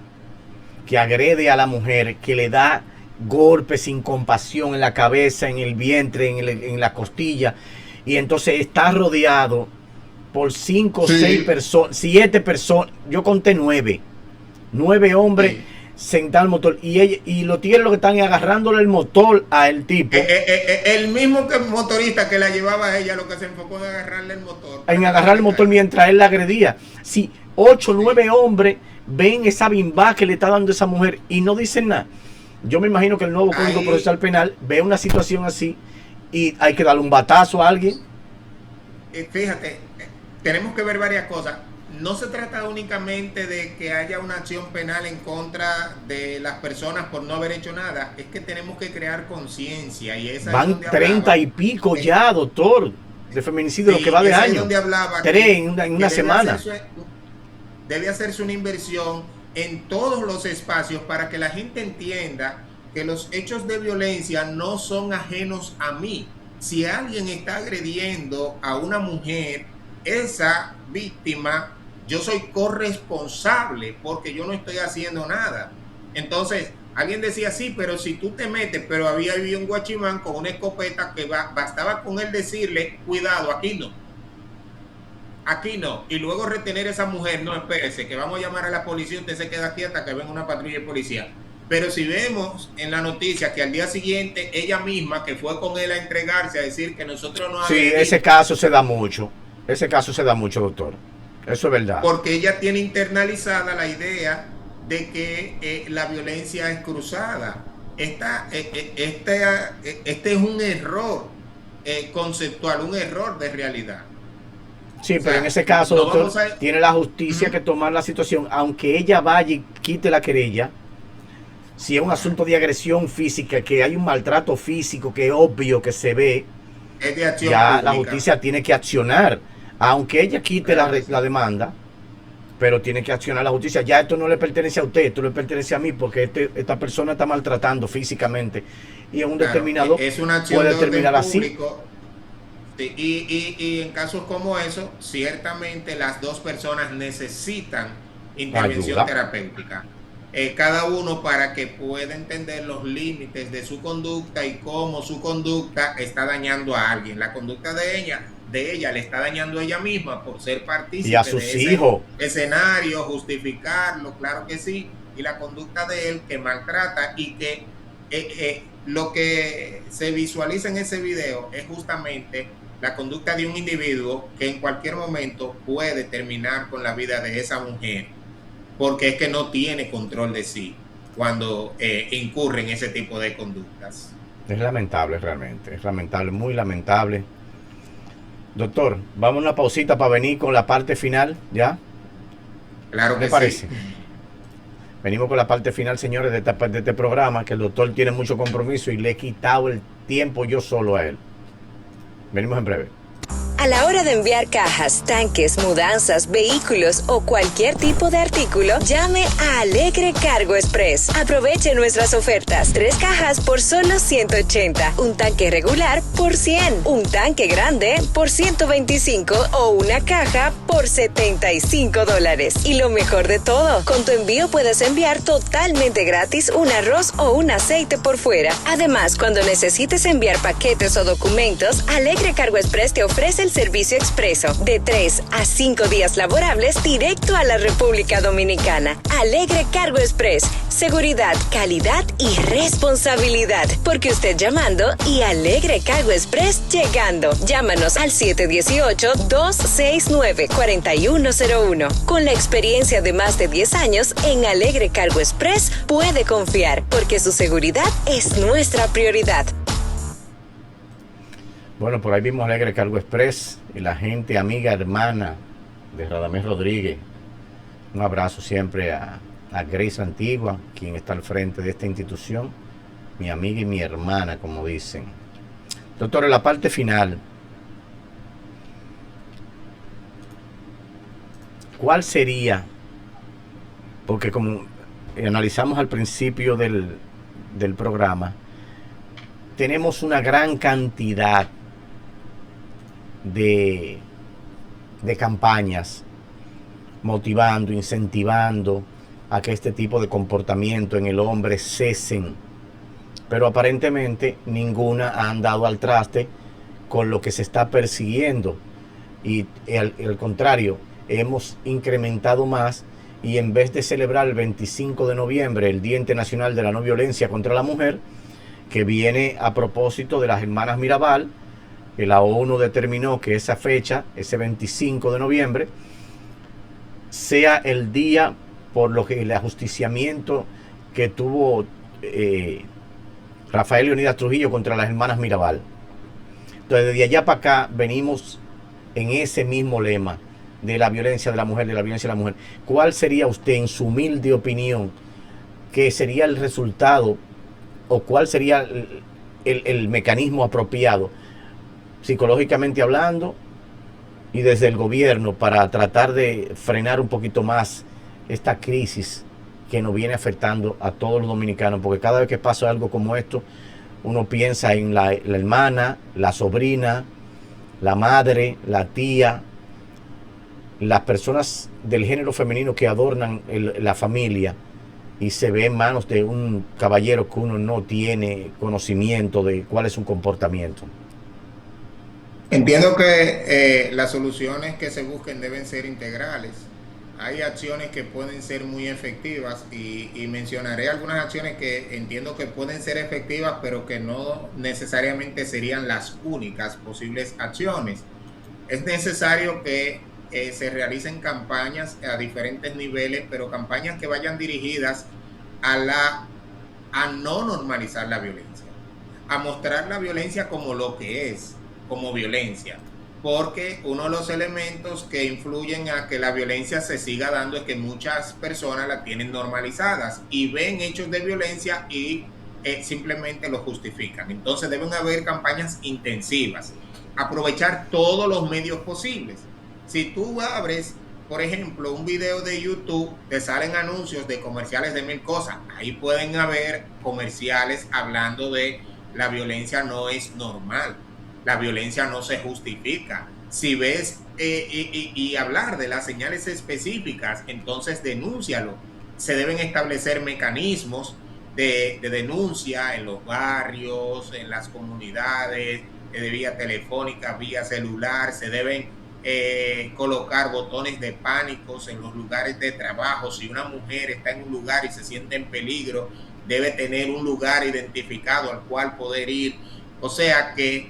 que agrede a la mujer, que le da golpes sin compasión en la cabeza, en el vientre, en la costilla, y entonces está rodeado por 5 o 6 personas, 7 personas, yo conté 9 hombres sentados al motor, y los tigres lo que están es agarrándole el motor a el tipo. El mismo motorista que la llevaba a ella, lo que se enfocó en agarrarle el motor. En agarrar el motor mientras él la agredía. Sí, 8 o 9 hombres ven esa bimba que le está dando esa mujer y no dicen nada. Yo me imagino que el nuevo Código Procesal Penal ve una situación así y hay que darle un batazo a alguien. Fíjate, tenemos que ver varias cosas. No se trata únicamente de que haya una acción penal en contra de las personas por no haber hecho nada, es que tenemos que crear conciencia, y esa van 30 y pico ya, doctor, de feminicidio, lo que va de año. 3 en una semana. Debe hacerse una inversión en todos los espacios para que la gente entienda que los hechos de violencia no son ajenos a mí. Si alguien está agrediendo a una mujer, esa víctima, yo soy corresponsable porque yo no estoy haciendo nada. Entonces, alguien decía, sí, pero si tú te metes, pero había un guachimán con una escopeta que bastaba con él decirle, cuidado, aquí no, y luego retener a esa mujer, no, espérese, que vamos a llamar a la policía, usted se queda quieta que venga una patrulla de policía. Pero si vemos en la noticia que al día siguiente ella misma, que fue con él a entregarse, a decir que nosotros no... Sí, ese caso se da mucho, doctor. Eso es verdad. Porque ella tiene internalizada la idea de que la violencia es cruzada. Este es un error conceptual, un error de realidad. Sí, pero en ese caso, doctor, tiene la justicia que tomar la situación, aunque ella vaya y quite la querella. Si es un asunto de agresión física, que hay un maltrato físico que es obvio, que se ve, es de acción ya pública. La justicia tiene que accionar, aunque ella quite la demanda, pero tiene que accionar la justicia. Ya esto no le pertenece a usted, esto le pertenece a mí, porque esta persona está maltratando físicamente, y en un determinado es una acción puede de orden terminar así. público. Sí, y en casos como eso, ciertamente las dos personas necesitan intervención ayuda terapéutica. Cada uno, para que pueda entender los límites de su conducta y cómo su conducta está dañando a alguien. La conducta de ella le está dañando a ella misma por ser partícipe y a sus de hijos. ese escenario, justificarlo, claro que sí. Y la conducta de él, que maltrata, y que lo que se visualiza en ese video es justamente la conducta de un individuo que en cualquier momento puede terminar con la vida de esa mujer, porque es que no tiene control de sí cuando incurre en ese tipo de conductas. Es lamentable, realmente, es lamentable, muy lamentable. Doctor, vamos a una pausita para venir con la parte final, ¿ya? Claro que ¿Qué parece? sí. Venimos con la parte final, señores, de este programa, que el doctor tiene mucho compromiso y le he quitado el tiempo yo solo a él. Venimos en breve. A la hora de enviar cajas, tanques, mudanzas, vehículos o cualquier tipo de artículo, llame a Alegre Cargo Express. Aproveche nuestras ofertas. 3 cajas por solo $180, un tanque regular por $100, un tanque grande por $125 o una caja por $75. Y lo mejor de todo, con tu envío puedes enviar totalmente gratis un arroz o un aceite por fuera. Además, cuando necesites enviar paquetes o documentos, Alegre Cargo Express te ofrece el servicio expreso de 3 a 5 días laborables directo a la República Dominicana. Alegre Cargo Express, seguridad, calidad y responsabilidad. Porque usted llamando y Alegre Cargo Express llegando. Llámanos al 718-269-4101. Con la experiencia de más de 10 años en Alegre Cargo Express puede confiar, porque su seguridad es nuestra prioridad. Bueno, por ahí vimos Alegre Cargo Express y la gente, amiga, hermana de Radamés Rodríguez. Un abrazo siempre a Grace Antigua, quien está al frente de esta institución, mi amiga y mi hermana, como dicen. Doctor, en la parte final, ¿cuál sería? Porque como analizamos al principio del programa, tenemos una gran cantidad de campañas motivando, incentivando a que este tipo de comportamiento en el hombre cesen, pero aparentemente ninguna ha andado al traste con lo que se está persiguiendo, y al contrario, hemos incrementado más, y en vez de celebrar el 25 de noviembre el Día Internacional de la No Violencia contra la Mujer, que viene a propósito de las hermanas Mirabal, que la ONU determinó que esa fecha, ese 25 de noviembre, sea el día por lo que el ajusticiamiento que tuvo Rafael Leonidas Trujillo contra las hermanas Mirabal. Entonces, desde allá para acá venimos en ese mismo lema de la violencia de la mujer, de la violencia de la mujer. ¿Cuál sería usted, en su humilde opinión, que sería el resultado, o cuál sería el mecanismo apropiado, psicológicamente hablando, y desde el gobierno, para tratar de frenar un poquito más esta crisis que nos viene afectando a todos los dominicanos? Porque cada vez que pasa algo como esto, uno piensa en la hermana, la sobrina, la madre, la tía, las personas del género femenino que adornan la familia, y se ve en manos de un caballero que uno no tiene conocimiento de cuál es su comportamiento. Entiendo que las soluciones que se busquen deben ser integrales. Hay acciones que pueden ser muy efectivas, y mencionaré algunas acciones que entiendo que pueden ser efectivas, pero que no necesariamente serían las únicas posibles acciones. Es necesario que se realicen campañas a diferentes niveles, pero campañas que vayan dirigidas a no normalizar la violencia, a mostrar la violencia como lo que es, como violencia, porque uno de los elementos que influyen a que la violencia se siga dando es que muchas personas la tienen normalizadas y ven hechos de violencia y simplemente lo justifican. Entonces deben haber campañas intensivas, aprovechar todos los medios posibles. Si tú abres, por ejemplo, un video de YouTube, te salen anuncios de comerciales de 1000 cosas. Ahí pueden haber comerciales hablando de la violencia no es normal, la violencia no se justifica. Si ves y hablar de las señales específicas, entonces denúncialo. Se deben establecer mecanismos de denuncia en los barrios, en las comunidades, de vía telefónica, vía celular. Se deben colocar botones de pánicos en los lugares de trabajo. Si una mujer está en un lugar y se siente en peligro, debe tener un lugar identificado al cual poder ir. O sea que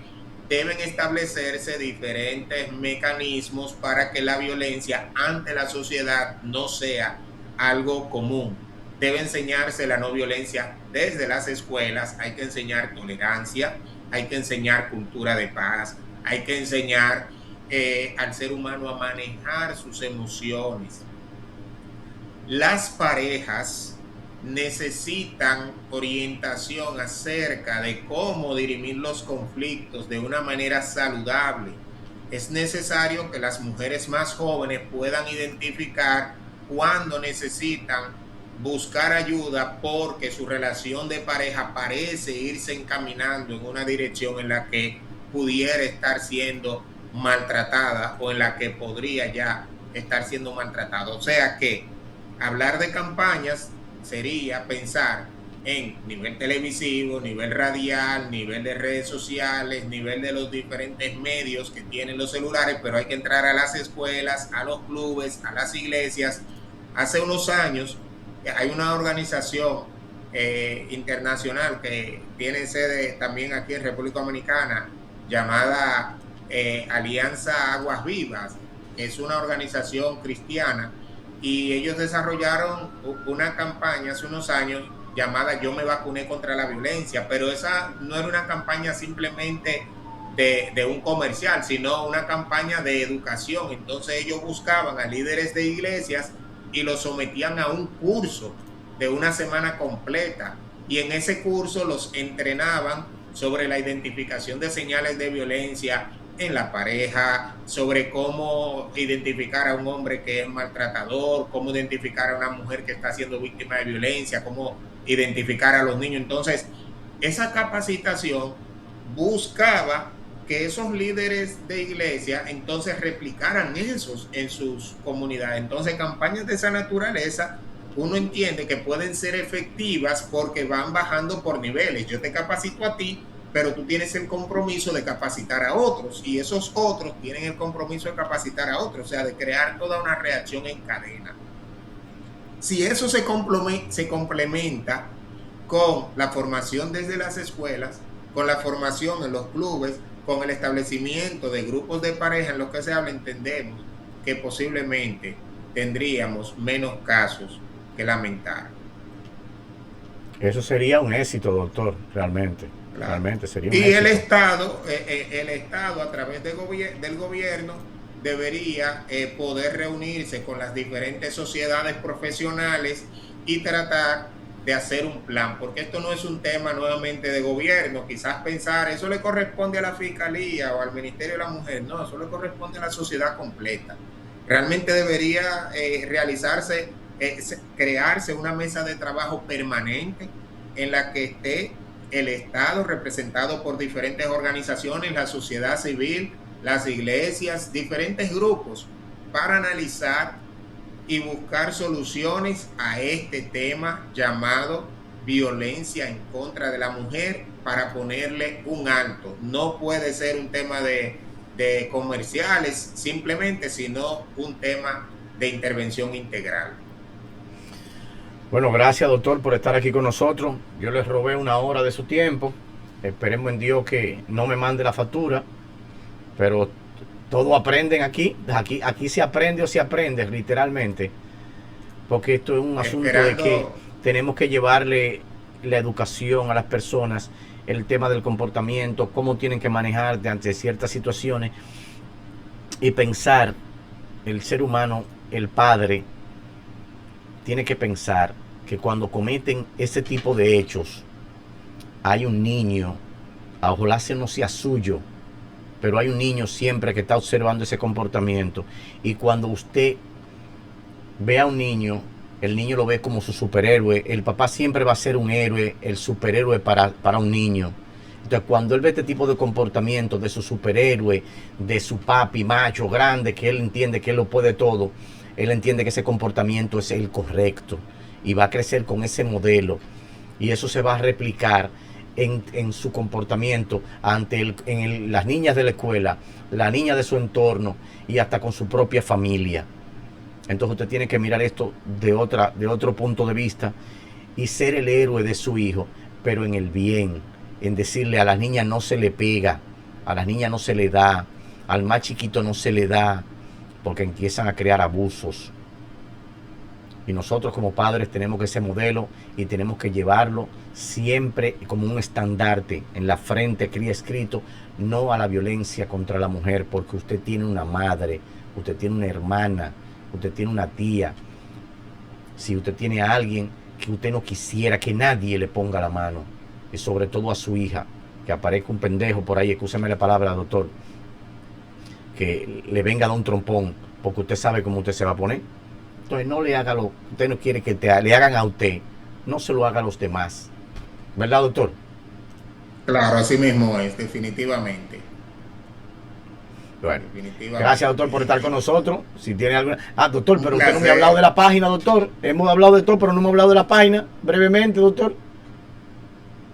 deben establecerse diferentes mecanismos para que la violencia ante la sociedad no sea algo común. Debe enseñarse la no violencia desde las escuelas. Hay que enseñar tolerancia, hay que enseñar cultura de paz, hay que enseñar al ser humano a manejar sus emociones. Las parejas necesitan orientación acerca de cómo dirimir los conflictos de una manera saludable. es necesario que las mujeres más jóvenes puedan identificar cuando necesitan buscar ayuda porque su relación de pareja parece irse encaminando en una dirección en la que pudiera estar siendo maltratada o en la que podría ya estar siendo maltratada. O sea que hablar de campañas sería pensar en nivel televisivo, nivel radial, nivel de redes sociales, nivel de los diferentes medios que tienen los celulares, pero hay que entrar a las escuelas, a los clubes, a las iglesias. Hace unos años hay una organización internacional que tiene sede también aquí en República Dominicana llamada Alianza Aguas Vivas. Es una organización cristiana y ellos desarrollaron una campaña hace unos años llamada Yo me vacuné contra la violencia, pero esa no era una campaña simplemente de un comercial, sino una campaña de educación. Entonces ellos buscaban a líderes de iglesias y los sometían a un curso de una semana completa, y en ese curso los entrenaban sobre la identificación de señales de violencia en la pareja, sobre cómo identificar a un hombre que es maltratador, cómo identificar a una mujer que está siendo víctima de violencia, cómo identificar a los niños. Entonces, esa capacitación buscaba que esos líderes de iglesia entonces replicaran esos en sus comunidades. Entonces, campañas de esa naturaleza, uno entiende que pueden ser efectivas porque van bajando por niveles. Yo te capacito a ti, pero tú tienes el compromiso de capacitar a otros, y esos otros tienen el compromiso de capacitar a otros, o sea, de crear toda una reacción en cadena. Si eso se complementa con la formación desde las escuelas, con la formación en los clubes, con el establecimiento de grupos de pareja en los que se habla, entendemos que posiblemente tendríamos menos casos que lamentar. Eso sería un éxito, doctor, realmente. Claro. Realmente sería un y éxito. El Estado a través del gobierno debería poder reunirse con las diferentes sociedades profesionales y tratar de hacer un plan, porque esto no es un tema nuevamente de gobierno. Quizás pensar, eso le corresponde a la Fiscalía o al Ministerio de la Mujer. No, eso le corresponde a la sociedad completa. Realmente debería realizarse, crearse una mesa de trabajo permanente en la que esté el Estado representado por diferentes organizaciones, la sociedad civil, las iglesias, diferentes grupos, para analizar y buscar soluciones a este tema llamado violencia en contra de la mujer, para ponerle un alto. No puede ser un tema de comerciales simplemente, sino un tema de intervención integral. Bueno, gracias, doctor, por estar aquí con nosotros. Yo les robé una hora de su tiempo. Esperemos en Dios que no me mande la factura, pero todo aprenden aquí se aprende o se aprende literalmente, porque esto es un asunto de que tenemos que llevarle la educación a las personas, el tema del comportamiento, cómo tienen que manejar ante ciertas situaciones, y pensar, el ser humano, el padre, tiene que pensar que cuando cometen ese tipo de hechos, hay un niño, ojalá no sea suyo, pero hay un niño siempre que está observando ese comportamiento, y cuando usted ve a un niño, el niño lo ve como su superhéroe. El papá siempre va a ser un héroe, el superhéroe para un niño. Entonces, cuando él ve este tipo de comportamiento de su superhéroe, de su papi macho grande, que él entiende que él lo puede todo, él entiende que ese comportamiento es el correcto y va a crecer con ese modelo, y eso se va a replicar en su comportamiento ante las niñas de la escuela, la niña de su entorno y hasta con su propia familia. Entonces usted tiene que mirar esto de otro punto de vista y ser el héroe de su hijo, pero en el bien, en decirle: a las niñas no se le pega, a las niñas no se le da, al más chiquito no se le da, porque empiezan a crear abusos. Y nosotros como padres tenemos que ser modelo y tenemos que llevarlo siempre como un estandarte en la frente, que escrito: no a la violencia contra la mujer, porque usted tiene una madre, usted tiene una hermana, usted tiene una tía. Si usted tiene a alguien que usted no quisiera que nadie le ponga la mano, y sobre todo a su hija, que aparezca un pendejo por ahí, escúcheme la palabra, doctor, que le venga a dar un trompón, porque usted sabe cómo usted se va a poner. Entonces no le haga lo que usted no quiere que le hagan a usted, no se lo haga a los demás. ¿Verdad, doctor? Claro, así mismo es, definitivamente. Bueno, gracias, doctor, por estar con nosotros. Si tiene alguna... doctor, pero usted no me ha placer. hablado de la página, doctor. Hemos hablado de todo, pero no hemos hablado de la página. Brevemente, doctor.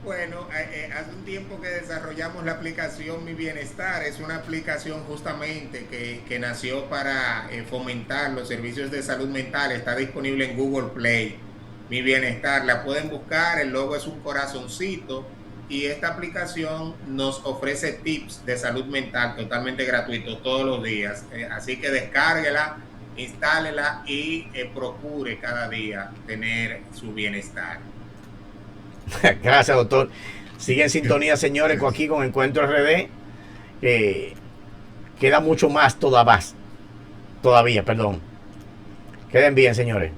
Bueno, hace un tiempo que desarrollamos la aplicación Mi Bienestar. Es una aplicación justamente que nació para fomentar los servicios de salud mental. Está disponible en Google Play. Mi Bienestar, la pueden buscar, el logo es un corazoncito y esta aplicación nos ofrece tips de salud mental totalmente gratuitos todos los días. Así que descárguela, instálela y procure cada día tener su bienestar. Gracias, doctor. Sigue en sintonía, señores, aquí con Encuentro RD. Queda mucho más todavía, perdón. Queden bien, señores.